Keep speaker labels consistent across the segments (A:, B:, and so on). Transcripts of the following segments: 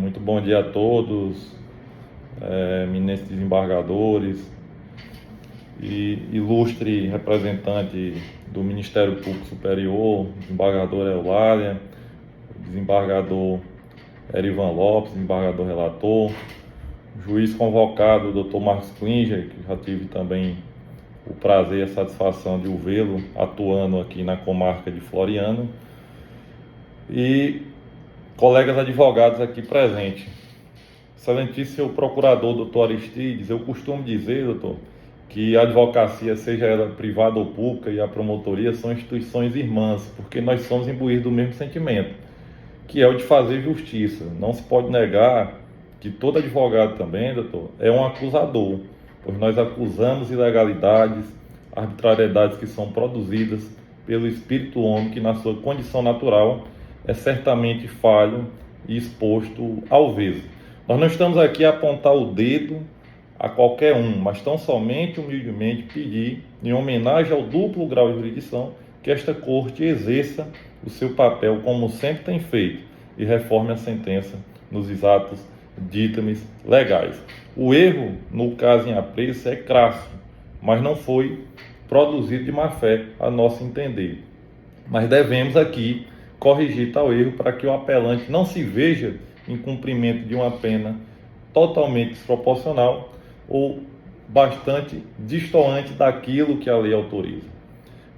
A: Muito bom dia a todos, eminentes desembargadores e ilustre representante do Ministério Público Superior, desembargador Eulália, desembargador Erivan Lopes, desembargador relator, juiz convocado, Dr. Marcos Klinger, que já tive também o prazer e a satisfação de o vê-lo atuando aqui na comarca de Floriano, e colegas advogados aqui presentes. Excelentíssimo procurador, doutor Aristides, eu costumo dizer, doutor, que a advocacia, seja ela privada ou pública, e a promotoria são instituições irmãs, porque nós somos imbuídos do mesmo sentimento, que é o de fazer justiça. Não se pode negar que todo advogado também, doutor, é um acusador, pois nós acusamos ilegalidades, arbitrariedades que são produzidas pelo espírito homem, que na sua condição natural é certamente falho e exposto ao vesgo. Nós não estamos aqui a apontar o dedo a qualquer um, mas tão somente, humildemente, pedir, em homenagem ao duplo grau de jurisdição, que esta corte exerça o seu papel como sempre tem feito e reforme a sentença nos exatos ditames legais. O erro, no caso em apreço, é crasso, mas não foi produzido de má fé, a nosso entender. Mas devemos aqui corrigir tal erro para que o apelante não se veja em cumprimento de uma pena totalmente desproporcional ou bastante distoante daquilo que a lei autoriza.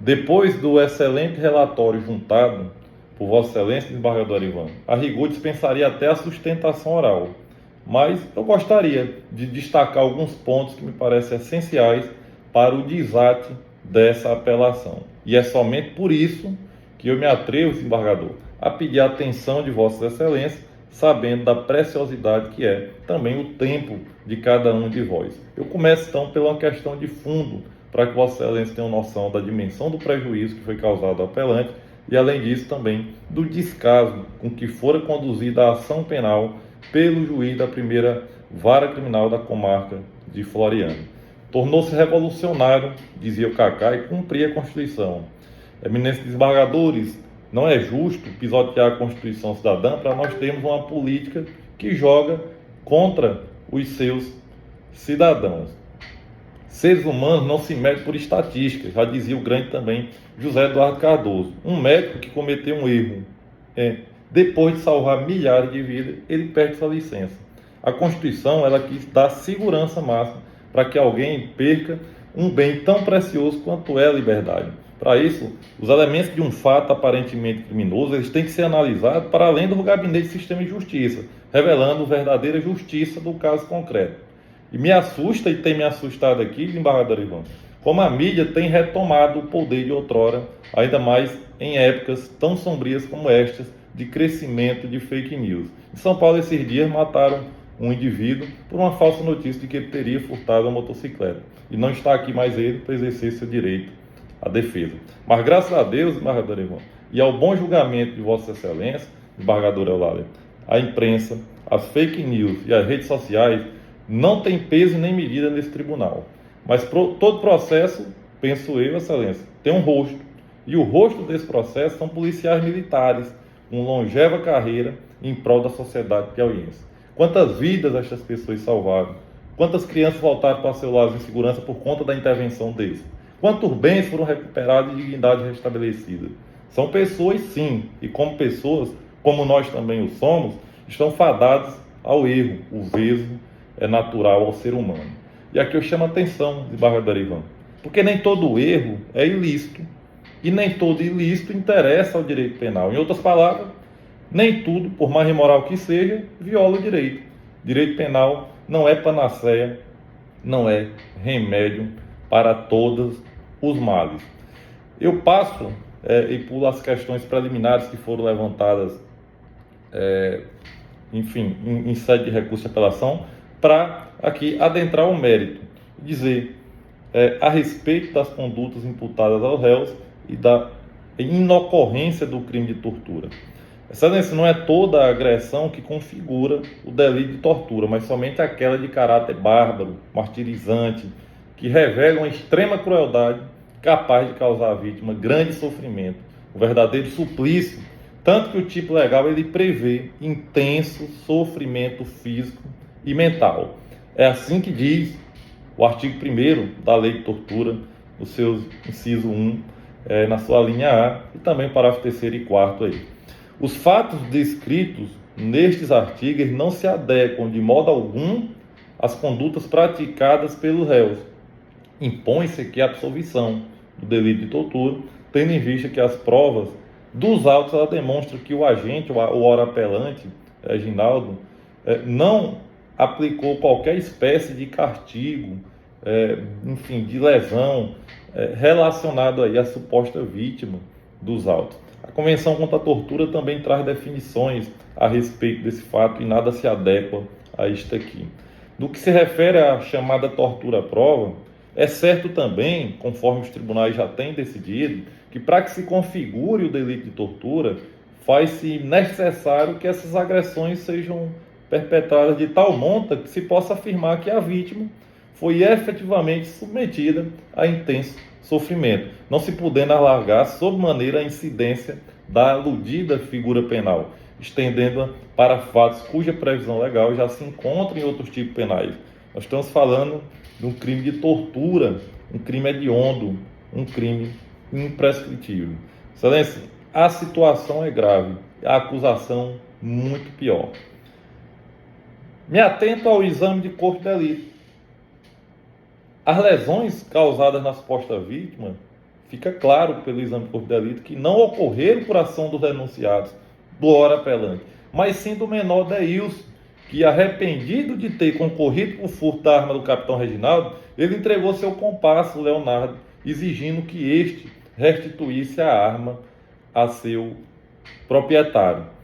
A: Depois do excelente relatório juntado por Vossa Excelência, desembargador Ivan, a rigor dispensaria até a sustentação oral, mas eu gostaria de destacar alguns pontos que me parecem essenciais para o desate dessa apelação. E é somente por isso que eu me atrevo, desembargador, a pedir a atenção de Vossas Excelências, sabendo da preciosidade que é também o tempo de cada um de vós. Eu começo então pela uma questão de fundo, para que Vossa Excelência tenha noção da dimensão do prejuízo que foi causado ao apelante e, além disso, também do descaso com que fora conduzida a ação penal pelo juiz da primeira vara criminal da comarca de Floriano. Tornou-se revolucionário, dizia o Cacá, e cumpria a Constituição. Eminentes desembargadores, não é justo pisotear a Constituição cidadã para nós termos uma política que joga contra os seus cidadãos. Seres humanos não se medem por estatística, já dizia o grande também José Eduardo Cardoso. Um médico que cometeu um erro, depois de salvar milhares de vidas, ele perde sua licença. A Constituição, ela quis dar segurança máxima para que alguém perca um bem tão precioso quanto é a liberdade. Para isso, os elementos de um fato aparentemente criminoso, eles têm que ser analisados para além do gabinete de sistema de justiça, revelando a verdadeira justiça do caso concreto. E me assusta, e tem me assustado aqui, desembargador Ivan, como a mídia tem retomado o poder de outrora, ainda mais em épocas tão sombrias como estas, de crescimento de fake news. Em São Paulo, esses dias, mataram um indivíduo por uma falsa notícia de que ele teria furtado a motocicleta. E não está aqui mais ele para exercer seu direito à defesa. Mas graças a Deus, desembargador Ivan, e ao bom julgamento de Vossa Excelência, desembargador Eulália, a imprensa, as fake news e as redes sociais não tem peso nem medida nesse tribunal. Mas todo processo, penso eu, Excelência, tem um rosto. E o rosto desse processo são policiais militares, com longeva carreira em prol da sociedade piauiense. Quantas vidas estas pessoas salvaram? Quantas crianças voltaram para seus lares em segurança por conta da intervenção deles? Quantos bens foram recuperados e dignidade restabelecida? São pessoas, sim, e como pessoas, como nós também o somos, estão fadados ao erro. O vesgo é natural ao ser humano. E aqui eu chamo a atenção, desembargador Ivan, porque nem todo erro é ilícito e nem todo ilícito interessa ao direito penal. Em outras palavras, nem tudo, por mais imoral que seja, viola o direito. Direito penal não é panaceia, não é remédio para todos os males. Eu passo e pulo as questões preliminares que foram levantadas, em sede de recurso de apelação, para aqui adentrar o mérito, dizer a respeito das condutas imputadas aos réus e da inocorrência do crime de tortura. Excelência, não é toda a agressão que configura o delito de tortura, mas somente aquela de caráter bárbaro, martirizante, que revela uma extrema crueldade capaz de causar à vítima grande sofrimento, o verdadeiro suplício Tanto que o tipo legal ele prevê intenso sofrimento físico e mental. É assim que diz o artigo 1º da Lei de Tortura, no seu inciso 1, na sua linha A, e também parágrafo 3º e 4º aí. Os fatos descritos nestes artigos não se adequam de modo algum às condutas praticadas pelos réus. Impõe-se aqui a absolvição do delito de tortura, tendo em vista que as provas dos autos ela demonstram que o agente, o ora apelante, Reginaldo, não aplicou qualquer espécie de castigo, enfim, de lesão relacionado aí à suposta vítima dos autos. A Convenção contra a Tortura também traz definições a respeito desse fato e nada se adequa a isto aqui. No que se refere à chamada tortura à prova, é certo também, conforme os tribunais já têm decidido, que para que se configure o delito de tortura, faz-se necessário que essas agressões sejam perpetradas de tal monta que se possa afirmar que a vítima foi efetivamente submetida a intenso sofrimento, não se podendo alargar sob maneira a incidência da aludida figura penal, estendendo-a para fatos cuja previsão legal já se encontra em outros tipos penais. Nós estamos falando de um crime de tortura, um crime hediondo, um crime imprescritível. Excelência, a situação é grave, a acusação muito pior. Me atento ao exame de corpo de delito. As lesões causadas na suposta vítima, fica claro pelo exame de corpo de delito que não ocorreram por ação dos denunciados, do ora apelante, mas sim do menor Deilson, que, arrependido de ter concorrido por furto da arma do capitão Reginaldo, ele entregou seu compasso, Leonardo, exigindo que este restituísse a arma a seu proprietário.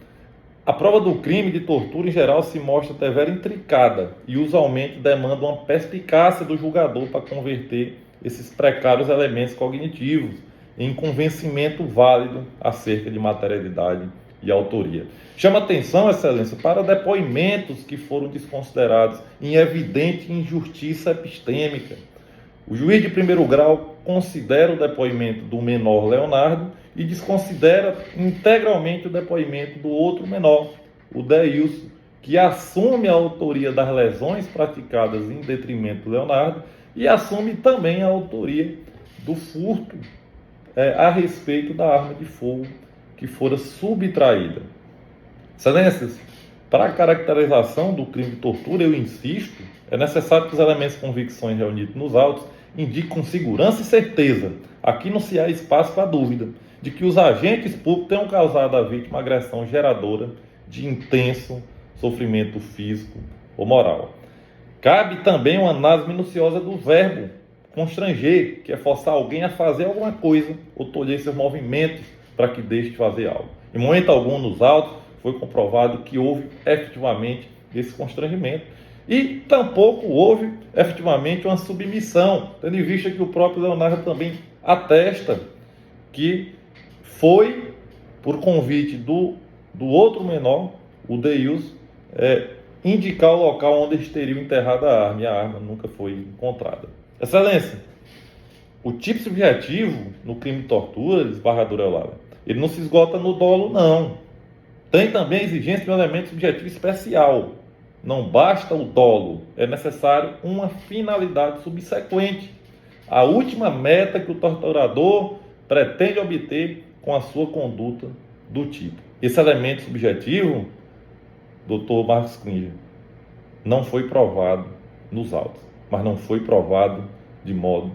A: A prova do crime de tortura, em geral, se mostra até vera intricada e usualmente demanda uma perspicácia do julgador para converter esses precários elementos cognitivos em convencimento válido acerca de materialidade e autoria. Chama atenção, Excelência, para depoimentos que foram desconsiderados em evidente injustiça epistêmica. O juiz de primeiro grau considera o depoimento do menor Leonardo e desconsidera integralmente o depoimento do outro menor, o Deilson, que assume a autoria das lesões praticadas em detrimento do Leonardo e assume também a autoria do furto a respeito da arma de fogo que fora subtraída. Excelências, para a caracterização do crime de tortura, eu insisto, é necessário que os elementos de convicções reunidos nos autos indiquem com segurança e certeza, aqui não se há espaço para dúvida, de que os agentes públicos tenham causado à vítima agressão geradora de intenso sofrimento físico ou moral. Cabe também uma análise minuciosa do verbo constranger, que é forçar alguém a fazer alguma coisa ou tolher seus movimentos para que deixe de fazer algo. Em momento algum nos autos foi comprovado que houve efetivamente esse constrangimento e tampouco houve efetivamente uma submissão, tendo em vista que o próprio Leonardo também atesta que foi por convite do outro menor, o Deilson, indicar o local onde eles teriam enterrado a arma, e a arma nunca foi encontrada. Excelência, o tipo subjetivo no crime de tortura, desembargador Eulália, ele não se esgota no dolo, não. Tem também a exigência de um elemento subjetivo especial. Não basta o dolo, é necessário uma finalidade subsequente, a última meta que o torturador pretende obter com a sua conduta do tipo. Esse elemento subjetivo, Dr. Marcos Klinger, não foi provado nos autos, mas não foi provado de modo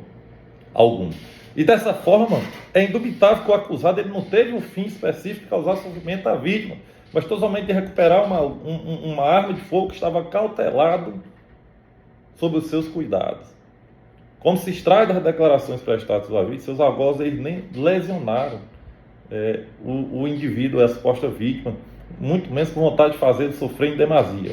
A: algum. E dessa forma, é indubitável que o acusado ele não teve um fim específico de causar sofrimento à vítima, mas totalmente de recuperar uma arma de fogo que estava cautelado sob os seus cuidados. Como se extrai das declarações prestadas à vítima, seus algozes eles nem lesionaram o indivíduo, a suposta vítima, muito menos com vontade de fazer ele sofrer em demasia.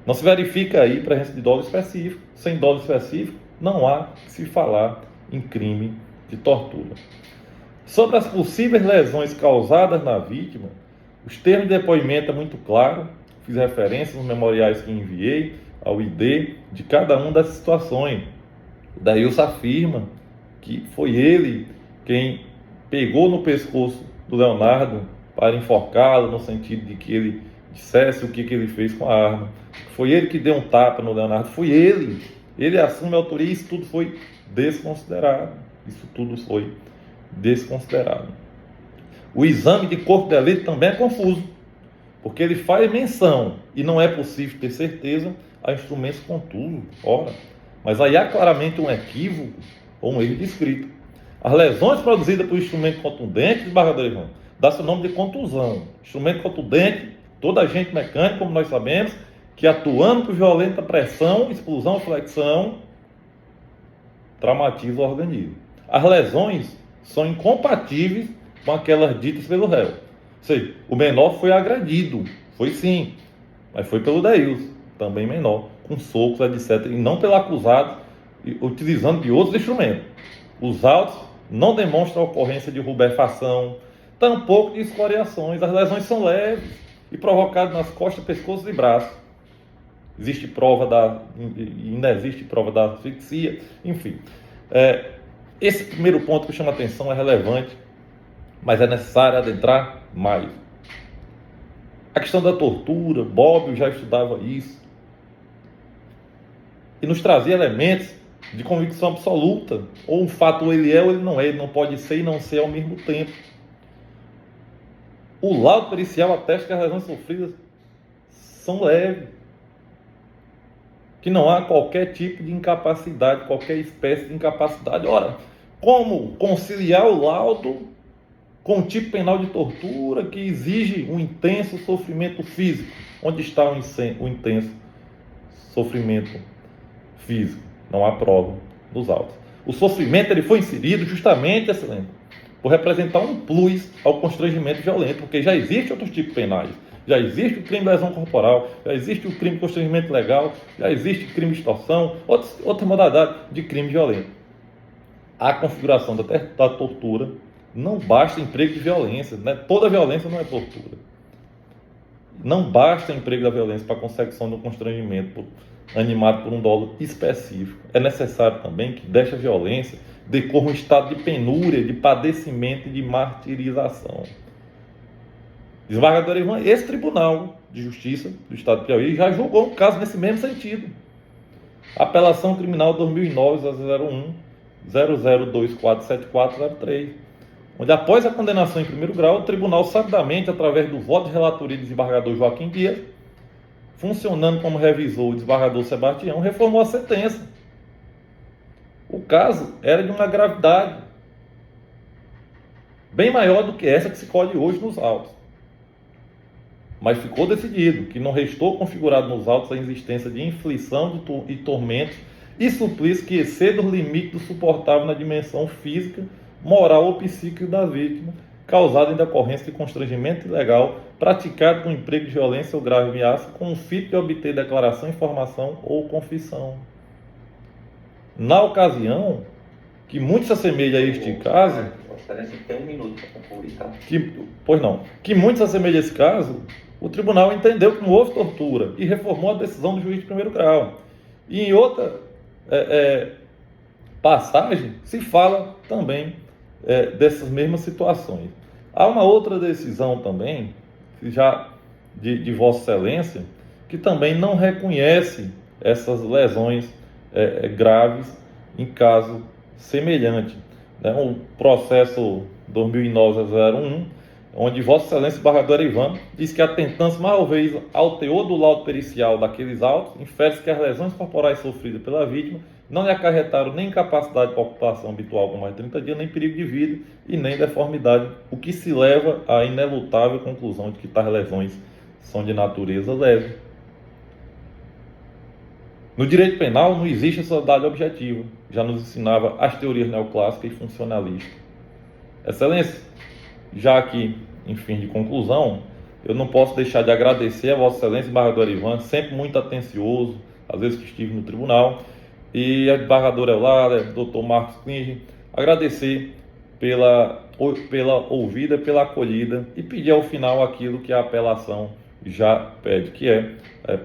A: Não se verifica aí presença de dolo específico. Sem dolo específico, não há que se falar em crime de tortura. Sobre as possíveis lesões causadas na vítima, os termos de depoimento é muito claro, fiz referência nos memoriais que enviei ao ID de cada uma das situações. O Deilson afirma que foi ele quem pegou no pescoço do Leonardo para enforcá-lo, no sentido de que ele dissesse o que ele fez com a arma. Foi ele que deu um tapa no Leonardo, foi ele. Ele assume a autoria e isso tudo foi desconsiderado. Isso tudo foi desconsiderado. O exame de corpo de delito também é confuso, porque ele faz menção, e não é possível ter certeza, a instrumentos contusos. Ora, mas aí há claramente um equívoco ou um erro de escrita. As lesões produzidas por instrumento contundente, desembargador Ivan, dá seu nome de contusão. Instrumento contundente, todo agente mecânico, como nós sabemos, que atuando por violenta pressão, explosão, flexão, traumatiza o organismo. As lesões são incompatíveis com aquelas ditas pelo réu. Ou seja, o menor foi agredido, foi sim, mas foi pelo Deilson, também menor, com socos, etc., e não pelo acusado, utilizando de outros instrumentos. Os autos não demonstram a ocorrência de rubefação, tampouco de escoriações. As lesões são leves e provocadas nas costas, pescoço e braço. Existe prova ainda existe prova da asfixia, enfim. Esse primeiro ponto que chama atenção é relevante, mas é necessário adentrar mais. A questão da tortura, Bobbio já estudava isso, e nos trazia elementos de convicção absoluta, ou um fato ou ele é ou ele não é, ele não pode ser e não ser ao mesmo tempo. O laudo pericial atesta que as lesões sofridas são leves, que não há qualquer tipo de incapacidade, qualquer espécie de incapacidade. Ora, como conciliar o laudo com um tipo penal de tortura que exige um intenso sofrimento físico? Onde está o intenso sofrimento físico? Não há prova dos autos. O sofrimento ele foi inserido justamente, excelente, por representar um plus ao constrangimento violento, porque já existe outros tipos penais. Já existe o crime de lesão corporal, já existe o crime de constrangimento legal, já existe o crime de extorsão, outra modalidade de crime violento. A configuração da tortura não basta emprego de violência, né? Toda violência não é tortura. Não basta emprego da violência para a consecução do constrangimento animado por um dolo específico. É necessário também que desta violência decorra um estado de penúria, de padecimento e de martirização. Desembargador Ivan, esse Tribunal de Justiça do Estado de Piauí já julgou um caso nesse mesmo sentido. Apelação Criminal 2009-001 00247403, onde após a condenação em primeiro grau, o tribunal sabidamente, através do voto de relatoria do desembargador Joaquim Dias, funcionando como revisor o desembargador Sebastião, reformou a sentença. O caso era de uma gravidade bem maior do que essa que se colhe hoje nos autos. Mas ficou decidido que não restou configurado nos autos a existência de inflição e tormentos e suplício que exceda os limites do suportável na dimensão física, moral ou psíquica da vítima, causado em decorrência de constrangimento ilegal praticado com emprego de violência ou grave ameaça com o fim de obter declaração, informação ou confissão. Na ocasião, que muito se assemelha a este caso...
B: Excelência, tem um minuto para concluir, tá?
A: Que muito se assemelha a esse caso, o tribunal entendeu que não houve tortura e reformou a decisão do juiz de primeiro grau. E em outra passagem se fala também dessas mesmas situações. Há uma outra decisão também, já de Vossa Excelência, que também não reconhece essas lesões graves em caso semelhante. O processo 2009-001, onde Vossa Excelência Desembargador Ivan diz que, atentando-se mais uma vez ao teor do laudo pericial daqueles autos, infere-se que as lesões corporais sofridas pela vítima não lhe acarretaram nem incapacidade de ocupação habitual por mais de 30 dias, nem perigo de vida e nem deformidade, o que se leva à inelutável conclusão de que tais lesões são de natureza leve. No direito penal não existe essa dada objetiva, já nos ensinava as teorias neoclássicas e funcionalistas. Excelência, já aqui, em fim de conclusão, eu não posso deixar de agradecer a Vossa Excelência, Desembargador Ivan, sempre muito atencioso, às vezes que estive no tribunal, e a desembargadora Eulália, Dr. Marcos Klinge, agradecer pela ouvida, pela acolhida e pedir ao final aquilo que a apelação já pede, que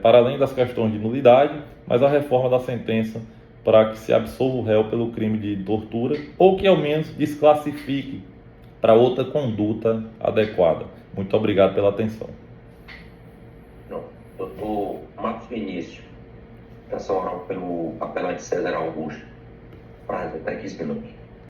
A: para além das questões de nulidade, mas a reforma da sentença para que se absolva o réu pelo crime de tortura ou que ao menos desclassifique para outra conduta adequada. Muito obrigado pela atenção.
B: Não. Doutor Marcos Vinícius, peço oral pelo apelante César Augusto. Prazo, até 15 minutos.